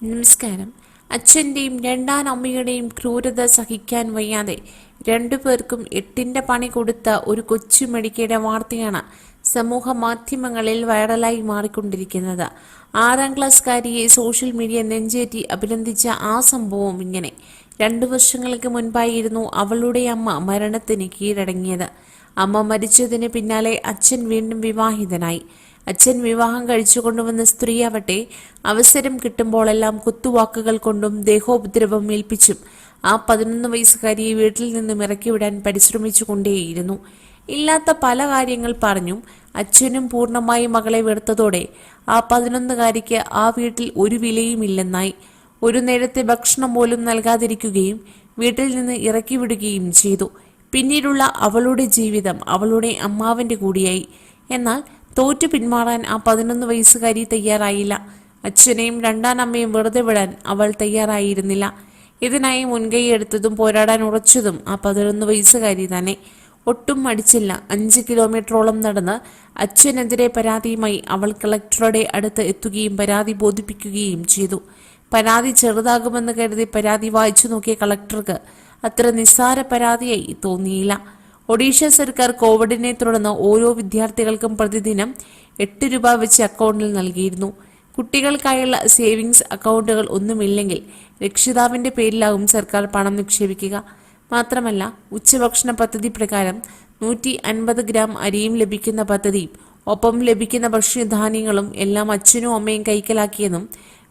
നമസ്കാരം. അച്ഛൻ്റെയും രണ്ടാനമ്മയുടെയും ക്രൂരത സഹിക്കാൻ വയ്യാതെ രണ്ടുപേർക്കും എട്ടിൻ്റെ പണി കൊടുത്ത ഒരു കൊച്ചു മെഡിക്കയുടെ വാർത്തയാണ് സമൂഹ മാധ്യമങ്ങളിൽ വൈറലായി മാറിക്കൊണ്ടിരിക്കുന്നത്. 6ാം ക്ലാസ്സുകാരിയെ സോഷ്യൽ മീഡിയ നെഞ്ചേറ്റി അഭിനന്ദിച്ച ആ സംഭവം ഇങ്ങനെ: 2 വർഷങ്ങൾക്ക് മുൻപായിരുന്നു അവളുടെ അമ്മ മരണത്തിന് കീഴടങ്ങിയത്. അമ്മ മരിച്ചതിന് പിന്നാലെ അച്ഛൻ വീണ്ടും വിവാഹിതനായി. അച്ഛൻ വിവാഹം കഴിച്ചുകൊണ്ടുവന്ന സ്ത്രീയാവട്ടെ അവസരം കിട്ടുമ്പോഴെല്ലാം കുത്തുവാക്കുകൾ കൊണ്ടും ദേഹോപദ്രവം ഏൽപ്പിച്ചും ആ 11 വയസ്സുകാരിയെ വീട്ടിൽ നിന്നും ഇറക്കിവിടാൻ പരിശ്രമിച്ചുകൊണ്ടേയിരുന്നു. ഇല്ലാത്ത പല കാര്യങ്ങൾ പറഞ്ഞും അച്ഛനും പൂർണ്ണമായി മകളെ വെറുത്തതോടെ ആ 11കാരിക്ക് ആ വീട്ടിൽ ഒരു വിലയുമില്ലെന്നായി. ഒരു നേരത്തെ ഭക്ഷണം പോലും നൽകാതിരിക്കുകയും വീട്ടിൽ നിന്ന് ഇറക്കിവിടുകയും ചെയ്തു. പിന്നീടുള്ള അവളുടെ ജീവിതം അവളുടെ അമ്മാവന്റെ കൂടിയായി. എന്നാൽ തോറ്റു പിന്മാറാൻ ആ 11 വയസ്സുകാരി തയ്യാറായില്ല. അച്ഛനെയും രണ്ടാനമ്മയും വെറുതെ വിടാൻ അവൾ തയ്യാറായിരുന്നില്ല. ഇതിനായി മുൻകൈയെടുത്തതും പോരാടാൻ ഉറച്ചതും ആ 11 വയസ്സുകാരി തന്നെ. ഒട്ടും മടിച്ചില്ല. 5 കിലോമീറ്ററോളം നടന്ന് അച്ഛനെതിരെ പരാതിയുമായി അവൾ കളക്ടറുടെ അടുത്ത് എത്തുകയും പരാതി ബോധിപ്പിക്കുകയും ചെയ്തു. പരാതി ചെറുതാകുമെന്ന് കരുതി പരാതി വായിച്ചു നോക്കിയ കളക്ടർക്ക് അത്ര നിസ്സാര പരാതിയായി തോന്നിയില്ല. ഒഡീഷ സർക്കാർ കോവിഡിനെ തുടർന്ന് ഓരോ വിദ്യാർത്ഥികൾക്കും പ്രതിദിനം 8 രൂപ വെച്ച് അക്കൗണ്ടിൽ നൽകിയിരുന്നു. കുട്ടികൾക്കായുള്ള സേവിങ്സ് അക്കൗണ്ടുകൾ ഒന്നുമില്ലെങ്കിൽ രക്ഷിതാവിന്റെ പേരിലാവും സർക്കാർ പണം നിക്ഷേപിക്കുക. മാത്രമല്ല, ഉച്ചഭക്ഷണ പദ്ധതി പ്രകാരം 150 ഗ്രാം അരിയും ലഭിക്കുന്ന പദ്ധതിയും ഒപ്പം ലഭിക്കുന്ന ഭക്ഷ്യധാന്യങ്ങളും എല്ലാം അച്ഛനും അമ്മയും കൈക്കലാക്കിയെന്നും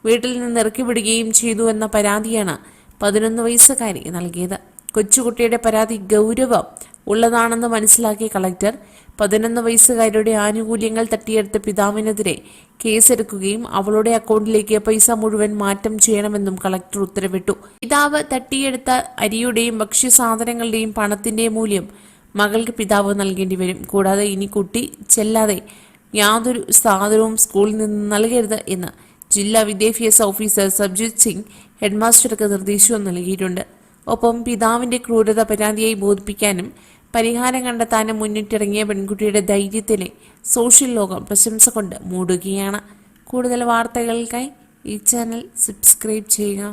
വീട്ടിൽ നിന്ന് ഇറക്കിവിടുകയും ചെയ്തു എന്ന പരാതിയാണ് 11 വയസ്സുകാരി നൽകിയത്. കൊച്ചുകുട്ടിയുടെ പരാതി ഗൗരവം ഉള്ളതാണെന്ന് മനസ്സിലാക്കിയ കളക്ടർ 11 വയസ്സുകാരുടെ ആനുകൂല്യങ്ങൾ തട്ടിയെടുത്ത പിതാവിനെതിരെ കേസെടുക്കുകയും അവളുടെ അക്കൗണ്ടിലേക്ക് പൈസ മുഴുവൻ മാറ്റം ചെയ്യണമെന്നും കളക്ടർ ഉത്തരവിട്ടു. പിതാവ് തട്ടിയെടുത്ത അരിയുടെയും ഭക്ഷ്യസാധനങ്ങളുടെയും പണത്തിന്റെ മൂല്യം മകൾക്ക് പിതാവ് നൽകേണ്ടി വരും. കൂടാതെ ഇനി കുട്ടി ചെല്ലാതെ യാതൊരു സാധനവും സ്കൂളിൽ നിന്ന് നൽകരുത് എന്ന് ജില്ലാ വിദ്യാഭ്യാസ ഓഫീസർ സബ്ജിത് സിംഗ് ഹെഡ്മാസ്റ്റർക്ക് നിർദ്ദേശവും നൽകിയിട്ടുണ്ട്. ഒപ്പം പിതാവിന്റെ ക്രൂരത പരാതിയായി ബോധിപ്പിക്കാനും പരിഹാരം കണ്ടെത്താനും മുന്നിട്ടിറങ്ങിയ പെൺകുട്ടിയുടെ ധൈര്യത്തിന് സോഷ്യൽ ലോകം പ്രശംസ കൊണ്ട് മൂടുകയാണ്. കൂടുതൽ വാർത്തകൾക്കായി ഈ ചാനൽ സബ്സ്ക്രൈബ് ചെയ്യുക.